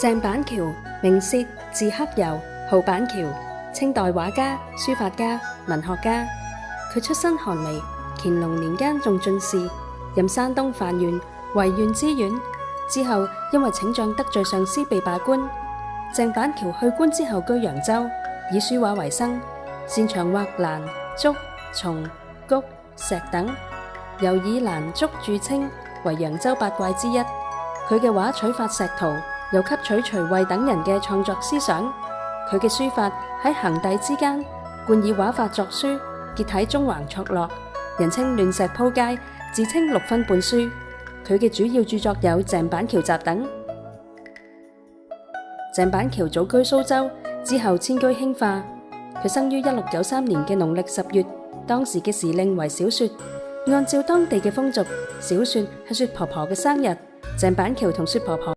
鄭板橋，名薛，字克柔，號板橋，清代畫家、書法家、文學家。佢出身寒微，乾隆年間中進士，任山東範縣為縣知縣。之後因為請將得罪上司被罷官。鄭板橋去官之後居揚州，以書畫為生，擅長畫蘭、竹、松、菊、石等，又以蘭竹著稱，為揚州八怪之一。佢嘅畫取法石圖，又吸取徐渭等人嘅創作思想。佢嘅書法喺行隸之間，慣以畫法作書，結體中橫錯落，人稱亂石鋪街，自稱6分半書。佢嘅主要著作有《鄭板橋集》等。鄭板橋早居蘇州，之後遷居興化。佢生於1693年嘅農曆10月，當時嘅時令為小雪。按照當地嘅風俗，小雪係雪婆婆嘅生日。鄭板橋同雪婆婆